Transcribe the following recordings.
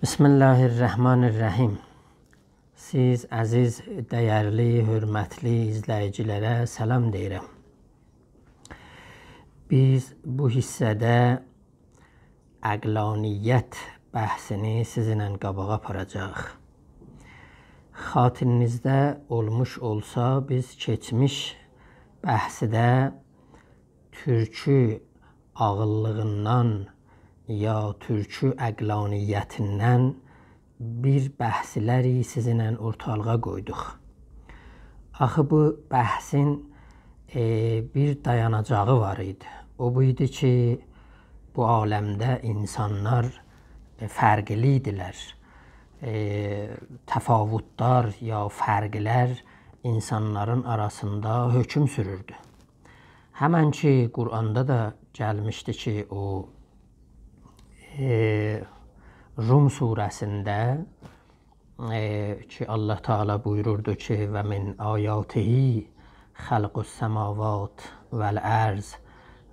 Bismillahirrahmanirrahim. Siz əziz, dəyərli, hörmətli izləyicilərə salam deyirəm. Biz bu hissədə əqlaniyyət bəhsini sizinlə qabağa aparacaq. Xatirinizdə olmuş olsa, biz keçmiş bəhsidə türkü ağıllığından ya türkü əqlaniyyətindən bir bəhsləri sizinlə ortalığa qoyduq. Axı bu bəhsin bir dayanacağı var idi. O bu idi ki, bu aləmdə insanlar fərqli idilər. Təfavütlər ya fərqlər insanların arasında hökm sürürdü. Həmən ki, Quranda da gəlmişdi ki, o Rum surəsində ki, Allah Teala buyururdu ki, və min ayatihi xalqus semavat vəl ərz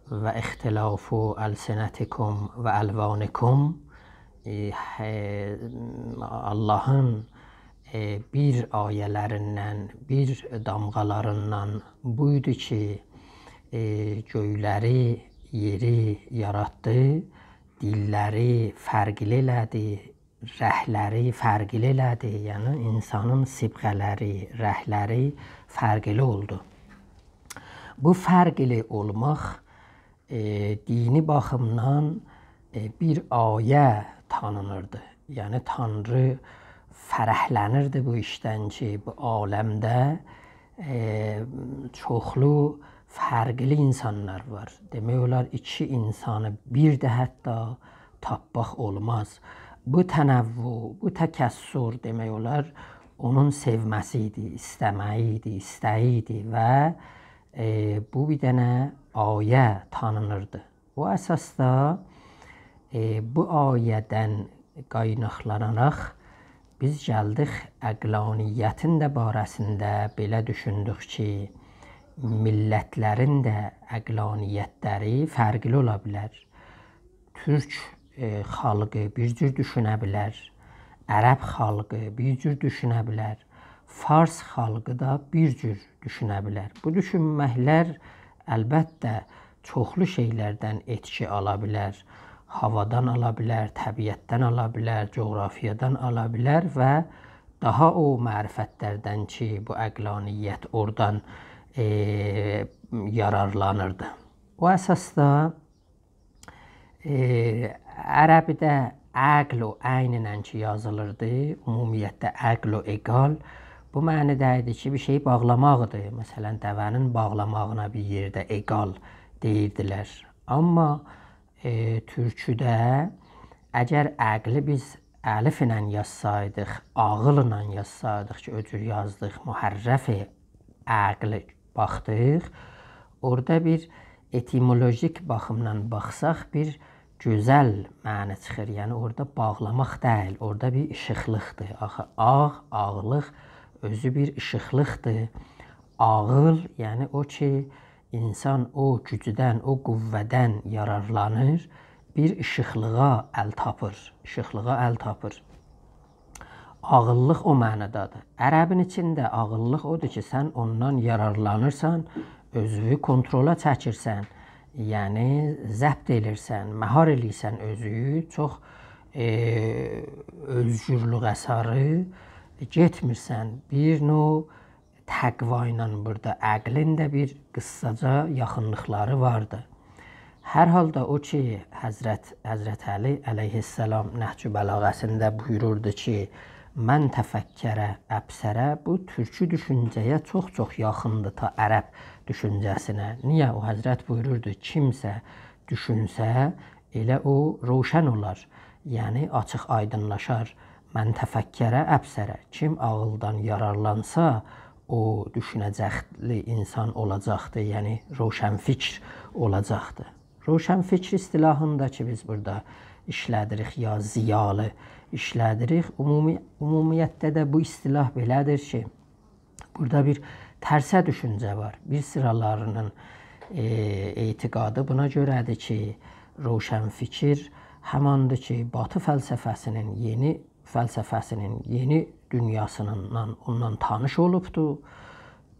və ixtilafu əlsinətikum və əlvanikum. Allahın bir ayələrindən, bir damğalarından buydu ki, göyləri, yeri yaratdı, dilləri fərqli elədi, rəhləri fərqli elədi, yəni insanın sibğələri, rəhləri fərqli oldu. Bu fərqli olmaq dini baxımdan bir ayə tanınırdı. Yəni Tanrı fərəhlənirdi bu işdən ki, bu aləmdə çoxlu fərqli insanlar var. Demək olar, iki insanı bir də hətta tapmaq olmaz. Bu tənəvvü, bu təkəssür demək olar, onun sevməsi idi, istəməyi idi, istəyi idi və bu bir dənə ayə tanınırdı. O əsasda bu ayədən qaynaqlanaraq biz gəldik əqlaniyyətin də barəsində belə düşündük ki, millətlərin də əqlaniyyətləri fərqli ola bilər. Türk xalqı bir cür düşünə bilər, ərəb xalqı bir cür düşünə bilər, fars xalqı da bir cür düşünə bilər. Bu düşünməklər əlbəttə çoxlu şeylərdən etki ala bilər. Havadan ala bilər, təbiətdən ala bilər, coğrafiyadan ala bilər və daha o mərifətlərdən ki, bu əqlaniyyət oradan yararlanırdı. O əsasda ərəbidə əql o əynlə ki yazılırdı, ümumiyyətdə əql o eqal, bu mənidə idi ki, bir şey bağlamaqdır. Məsələn, dəvənin bağlamağına bir yerdə eqal deyirdilər. Amma türküdə əgər əqli biz əlif ilə yazsaydıq, ağılla yazsaydıq ki, o cür yazdıq, mühərrəf əqli baxdıq, orada bir etimolojik baxımdan baxsaq bir gözəl məna çıxır. Yəni orada bağlamaq deyil, orada bir işıqlıqdır. Axı ağlıq özü bir işıqlıqdır. Ağıl, yəni o ki, insan o gücdən, o qüvvədən yararlanır, bir işıqlığa əl tapır, işıqlığa əl tapır. Ağıllıq o mənadadır. Ərəbin içində ağıllıq odur ki, sən ondan yararlanırsan, özünü kontrola çəkirsən, yəni zəbt edirsən, məhar edirsən özünü, çox özgürlük əsarı getmirsən. Bir növ təqva ilə burada əqlin də bir qıssaca yaxınlıqları vardı. Hər halda o ki, Həzrət Əli əleyhissalam Nəhcü Bələğəsində buyururdu ki, mən təfəkkərə əbsərə, bu türkü düşüncəyə çox-çox yaxındır ta ərəb düşüncəsinə. Niyə? O Həzrət buyururdu, kimsə düşünsə, elə o roşən olar, yəni açıq aydınlaşar. Mən təfəkkərə əbsərə, kim ağıldan yararlansa, o düşünəcəkli insan olacaqdır, yəni roşən fikr olacaqdır. Roşən fikr istilahında ki, biz burada işlədirik, ya ziyalı işlədirik. Ümumiyyətdə də bu istilah belədir ki, burada bir tərsə düşüncə var. Bir sıralarının etiqadı buna görədir ki, roşən fikir həmandır ki, Batı fəlsəfəsinin yeni dünyasından ondan tanış olubdu.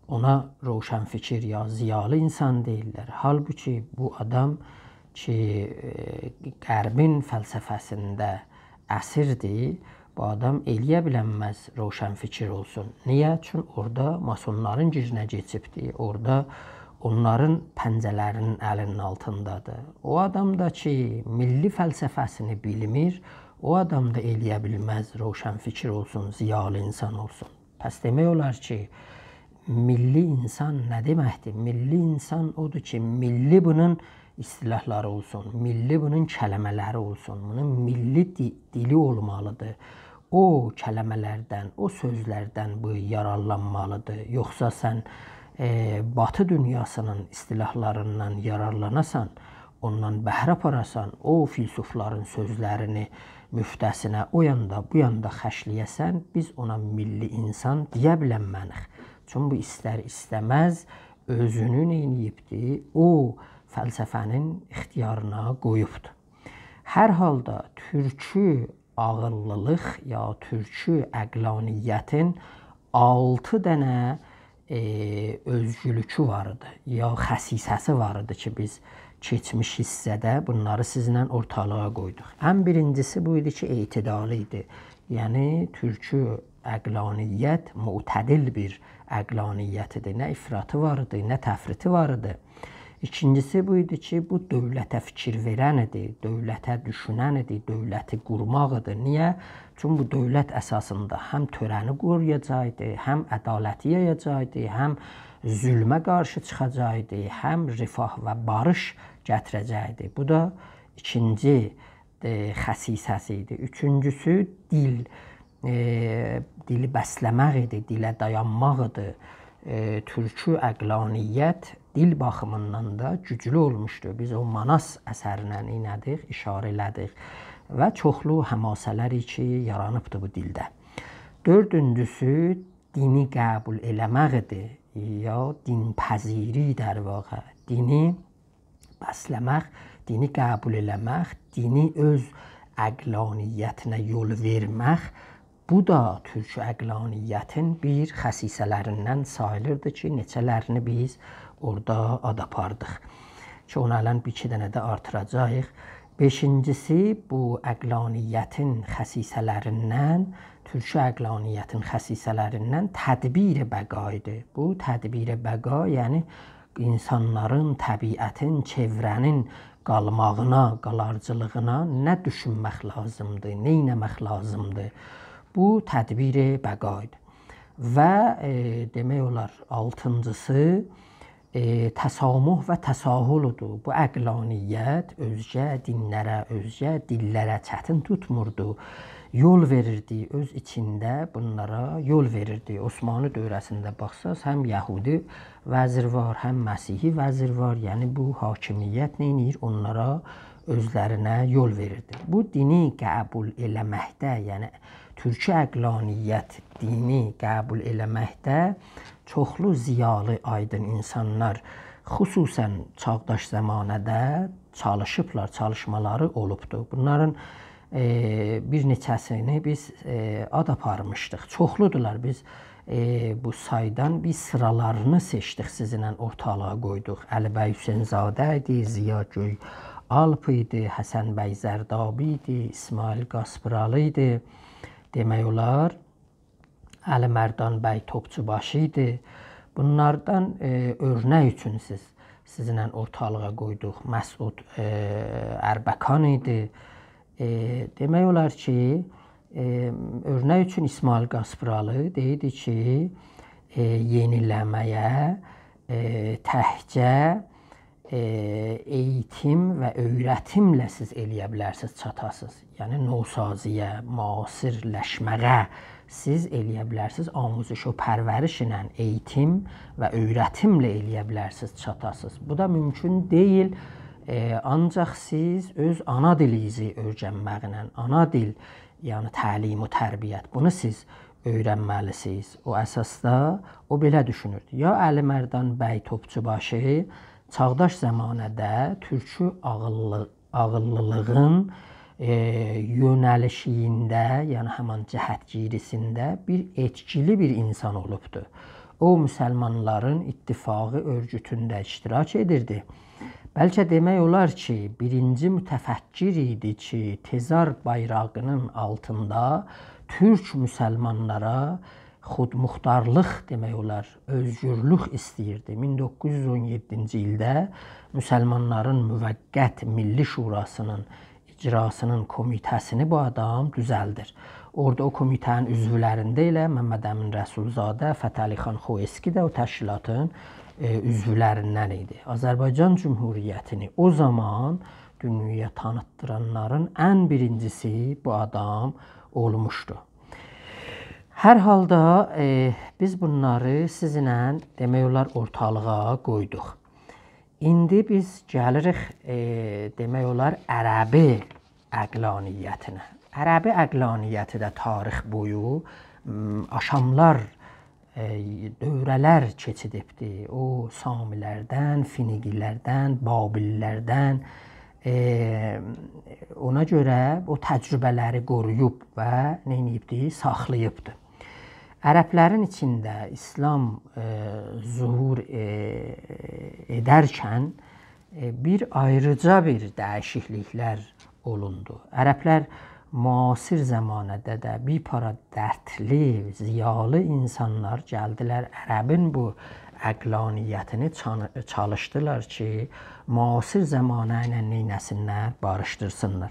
Ona roşanfikir ya ziyalı insan deyirlər. Halbuki bu adam ki, Qərbin fəlsəfəsində əsirdir, bu adam eləyə bilənməz roşanfikir olsun. Niyə? Çünki orada masonların girinə keçibdir. Orada onların pəncələrinin əlinin altındadır. O adam da ki, milli fəlsəfəsini bilmir, o adam da eləyə bilməz roşanfikir olsun, ziyalı insan olsun. Pəs demək olar ki, milli insan nə deməkdir? Milli insan odur ki, milli bunun istilahları olsun, milli bunun kələmələri olsun, bunun milli dili olmalıdır. O kələmələrdən, o sözlərdən bu yararlanmalıdır. Yoxsa sən Batı dünyasının istilahlarından yararlanasan, ondan bəhrə aparasan, o filsufların sözlərini müftəsinə o yanda, bu yanda xəşləyəsən, biz ona milli insan deyə bilənmənik. Çünki bu istər-istəməz özünü neyniyibdir, o fəlsəfənin ixtiyarına qoyubdur. Hər halda türkü ağıllılıq ya türkü əqlaniyyətin 6 dənə özgülükü vardı, ya xəsisəsi vardı ki, biz keçmiş hissədə bunları sizinlə ortalığa qoyduq. Ən birincisi bu idi ki, etidali idi. Yəni, türkü əqlaniyyət mütədil bir əqlaniyyətidir. Nə ifratı var idi, nə təfriti var idi. İkincisi bu idi ki, bu dövlətə fikir verən idi, dövlətə düşünən idi, dövləti qurmaq idi. Niyə? Çünki bu dövlət əsasında həm törəni qoruyacaqdı, həm ədaləti yayacaqdı, həm zülmə qarşı çıxacaqdı, həm rifah və barış gətirəcəkdi. Bu da ikinci xəsisəsi idi. Üçüncüsü dil. Dili bəsləmək idi, dilə dayanmaq idi. Türkü əqlaniyyət dil baxımından da güclü olmuşdu. Biz o Manas əsərinə inədik, işarə elədik və çoxlu həmasələri ki, yaranıbdı bu dildə. Dördüncüsü dini qəbul eləmək idi, ya dinpəziri dər vaqa. Dini bəsləmək, dini qəbul eləmək, dini öz əqlaniyyətinə yol vermək, bu da türkü əqlaniyyətin bir xəsisələrindən sayılırdı ki, neçələrini biz orada ad apardıq. Ki, onu ələn bir-iki dənə də artıracaq. Beşincisi, bu əqlaniyyətin xəsisələrindən, türkü əqlaniyyətin xəsisələrindən tədbir-i bəqa idi. Bu tədbir-i bəqa, yəni insanların, təbiətin, çevrənin qalmağına, qalarcılığına nə düşünmək lazımdır, nə etmək lazımdır. Bu tədbir-i bəqa idi. Və demək olar, altıncısı təsamuh və təsahuludur. Bu əqlaniyyət özgə dinlərə, özgə dillərə çətin tutmurdu. Yol verirdi, öz içində bunlara yol verirdi. Osmanlı dövrəsində baxsaz, həm Yəhudi vəzir var, həm Məsihi vəzir var. Yəni bu hakimiyyət neynir? Onlara özlərinə yol verirdi. Bu dini qəbul eləməkdə, yəni türkü əqlaniyyət dini qəbul eləməkdə çoxlu ziyalı, aydın insanlar, xüsusən çağdaş zəmanədə çalışıblar, çalışmaları olubdur. Bunların bir neçəsini biz ad aparmışdıq. Çoxludurlar. Biz bu saydan bir sıralarını seçdik, sizinlə ortalığa qoyduq. Əlibəy Hüseynzadə idi, Ziya Göy Alp idi, Həsən bəy Zərdabi idi, İsmail Qaspıralı idi. Demək olar, Əli Mərdan bəy Topçubaşı idi. Bunlardan örnək üçün sizinlə ortalığa qoyduq. Məsud Ərbəkan idi. Demək olar ki, örnək üçün İsmail Qaspıralı deyirdi ki, yeniləməyə təhcə eğitim və öyrətimlə siz eləyə bilərsiniz, çatasınız. Yəni, nosaziyə, müasirləşməyə siz eləyə bilərsiniz, amuzüş o pərvəriş ilə eğitim və öyrətimlə eləyə bilərsiniz, çatasınız. Bu da mümkün deyil, ancaq siz öz ana dilinizi öyrənməklə, ana dil, yəni təlim və tərbiyyət, bunu siz öyrənməlisiniz. O əsasda o belə düşünürdü. Ya Əli Mərdan bəy Topçubaşı çağdaş zəmanədə türkü ağıllılığın yönəlişində, yəni həmin cəhətgirisində bir etkili bir insan olubdu. O, müsəlmanların ittifaqı örgütündə iştirak edirdi. Bəlkə demək olar ki, birinci mütəfəkkir idi ki, Tezar bayrağının altında türk müsəlmanlara xudmuxtarlıq demək olar, özgürlük istəyirdi. 1917-ci ildə müsəlmanların müvəqqət Milli Şurasının icrasının komitəsini bu adam düzəldir. Orada o komitənin üzvlərində elə Məmməd Əmin Rəsulzadə, Fətəli xan Xoyski də o təşkilatın üzvlərindən idi. Azərbaycan Cümhuriyyətini o zaman dünyaya tanıtdıranların ən birincisi bu adam olmuşdu. Hər halda biz bunları sizinlə demək olar ortalığa qoyduq. İndi biz gəlirik demək olar ərəbi əqlaniyyətinə. Ərəbi əqlaniyyəti də tarix boyu aşamlar, dövrələr keçidibdir. O Samilərdən, Finiqilərdən, Babillərdən ona görə o təcrübələri qoruyub və neyniyibdir, saxlayıbdır. Ərəblərin içində İslam zuhur edərkən bir ayrıca bir dəyişikliklər olundu. Ərəblər müasir zamanədə də bir para dərdli, ziyalı insanlar gəldilər ərəbin bu əqlaniyyətini çalışdılar ki, müasir zamanə ilə neynəsinlər, barışdırsınlar.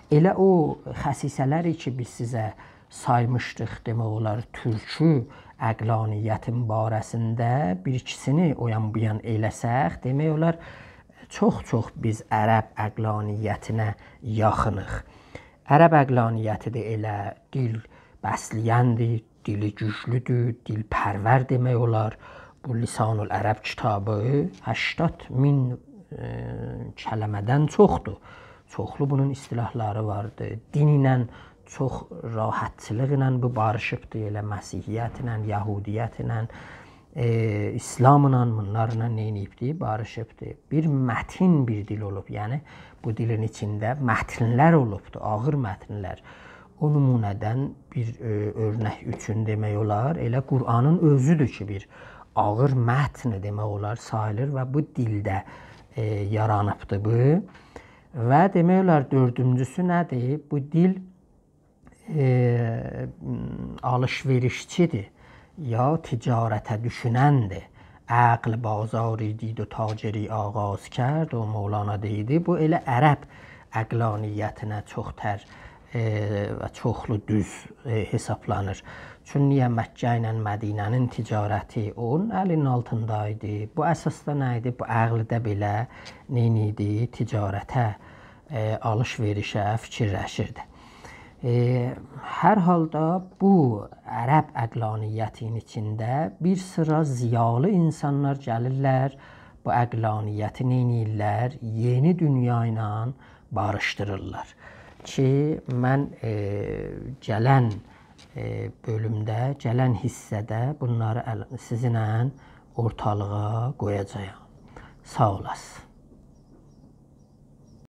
Elə o xəsisələri ki, biz sizə saymışdıq, demək olar, türkü əqlaniyyətin barəsində bir ikisini o yan bu yan eləsək, demək olar, çox biz ərəb əqlaniyyətinə yaxınıq. Ərəb əqlaniyyəti də elə dil bəsləyəndir, dili güclüdür, dilpərvər demək olar. Bu Lisanul Ərəb kitabı 80.000 kələmədən çoxdur. Çoxlu bunun istilahları vardır. Din ilə çox rahatçılıq ilə bu barışıbdır. Elə Məsihiyyətlə, Yahudiyyətlə, İslamla, bunlarla neyniyibdir, barışıbdır. Bir mətin bir dil olub. Yəni bu dilin içində mətnlər olubdur, ağır mətnlər. O nümunədən bir örnək üçün demək olar, elə Qur'anın özüdür ki, bir ağır mətn demək olar sayılır və bu dildə yaranıbdır bu. Və demək olar dördüncüsü nədir? Bu dil alış-verişçidir ya ticarətə düşünəndir. Əql bazari did و taciri آغاز کرد o Mevlana deyildi. Bu elə ərəb əqlaniyyətinə çoxtər və çoxlu düz hesablanır. Çünki niyə Məkkə ilə Mədinənin ticarəti onun əlinin altındaydı. Bu əsasda nə idi? Bu əqldə belə neyniydi? Ticarətə, alış-verişə fikirləşirdi. Hər halda bu ərəb əqlaniyyətinin içində bir sıra ziyalı insanlar gəlirlər, bu əqlaniyyəti neyniyirlər? Yeni dünya ilə barışdırırlar. Ki, mən gələn bölümdə, gələn hissədə bunları sizinlə ortalığa qoyacağam. Sağ olasın.